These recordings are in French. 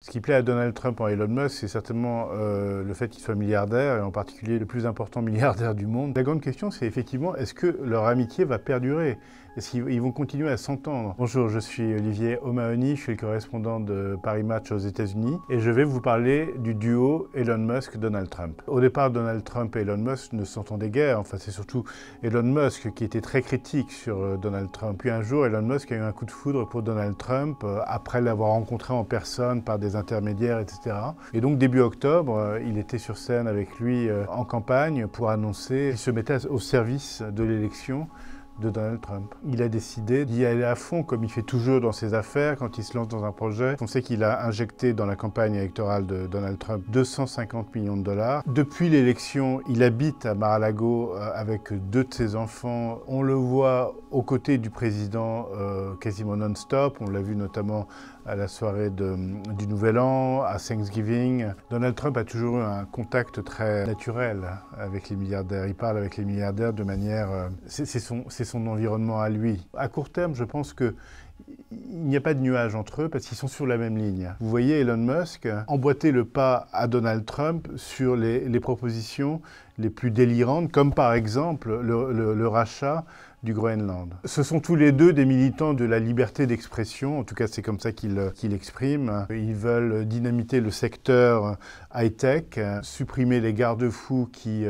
Ce qui plaît à Donald Trump en Elon Musk, c'est certainement le fait qu'il soit milliardaire, et en particulier le plus important milliardaire du monde. La grande question, c'est effectivement, est-ce que leur amitié va perdurer? Est-ce qu'ils vont continuer à s'entendre? Bonjour, je suis Olivier O'Mahony, je suis le correspondant de Paris Match aux États-Unis et je vais vous parler du duo Elon Musk-Donald Trump. Au départ, Donald Trump et Elon Musk ne s'entendaient guère. Enfin, c'est surtout Elon Musk qui était très critique sur Donald Trump. Puis un jour, Elon Musk a eu un coup de foudre pour Donald Trump après l'avoir rencontré en personne par des intermédiaires, etc. Et donc, début octobre, il était sur scène avec lui en campagne pour annoncer qu'il se mettait au service de l'élection de Donald Trump. Il a décidé d'y aller à fond, comme il fait toujours dans ses affaires, quand il se lance dans un projet. On sait qu'il a injecté dans la campagne électorale de Donald Trump 250 millions de dollars. Depuis l'élection, il habite à Mar-a-Lago avec deux de ses enfants. On le voit aux côtés du président quasiment non-stop. On l'a vu notamment à la soirée du Nouvel An, à Thanksgiving. Donald Trump a toujours eu un contact très naturel avec les milliardaires. Il parle avec les milliardaires de manière... c'est son environnement à lui. À court terme, je pense qu'il n'y a pas de nuage entre eux parce qu'ils sont sur la même ligne. Vous voyez Elon Musk emboîter le pas à Donald Trump sur les propositions les plus délirantes, comme par exemple le rachat du Groenland. Ce sont tous les deux des militants de la liberté d'expression, en tout cas c'est comme ça qu'ils expriment. Ils veulent dynamiter le secteur high-tech, supprimer les garde-fous qui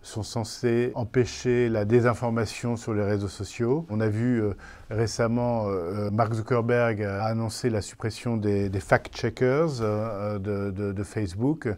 sont censés empêcher la désinformation sur les réseaux sociaux. On a vu récemment Mark Zuckerberg a annoncé la suppression des fact-checkers de Facebook.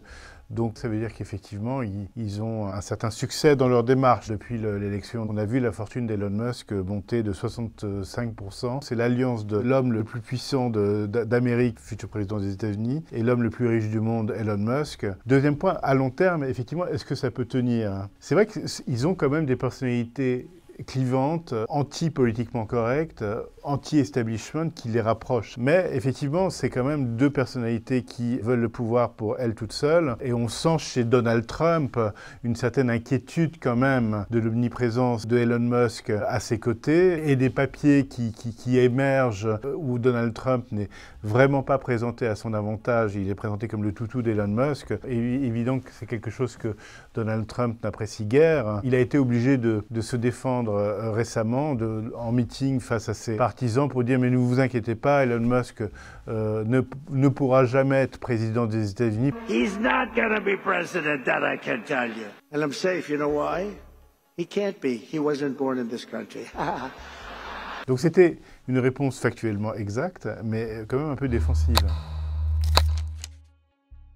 Donc ça veut dire qu'effectivement, ils ont un certain succès dans leur démarche depuis l'élection. On a vu la fortune d'Elon Musk monter de 65%. C'est l'alliance de l'homme le plus puissant d'Amérique, futur président des États-Unis, et l'homme le plus riche du monde, Elon Musk. Deuxième point, à long terme, effectivement, est-ce que ça peut tenir? C'est vrai qu'ils ont quand même des personnalités clivantes, anti-politiquement correctes, anti-establishment qui les rapprochent. Mais effectivement, c'est quand même deux personnalités qui veulent le pouvoir pour elles toutes seules. Et on sent chez Donald Trump une certaine inquiétude quand même de l'omniprésence de Elon Musk à ses côtés et des papiers qui émergent où Donald Trump n'est vraiment pas présenté à son avantage. Il est présenté comme le toutou d'Elon Musk. Et évident que c'est quelque chose que Donald Trump n'apprécie guère. Il a été obligé de se défendre récemment en meeting face à ses partisans pour dire mais ne vous inquiétez pas, Elon Musk ne pourra jamais être président des États-Unis. He's not gonna be president, that I can tell you. And I'm safe, you know why? He can't be. He wasn't born in this country. Donc c'était une réponse factuellement exacte, mais quand même un peu défensive.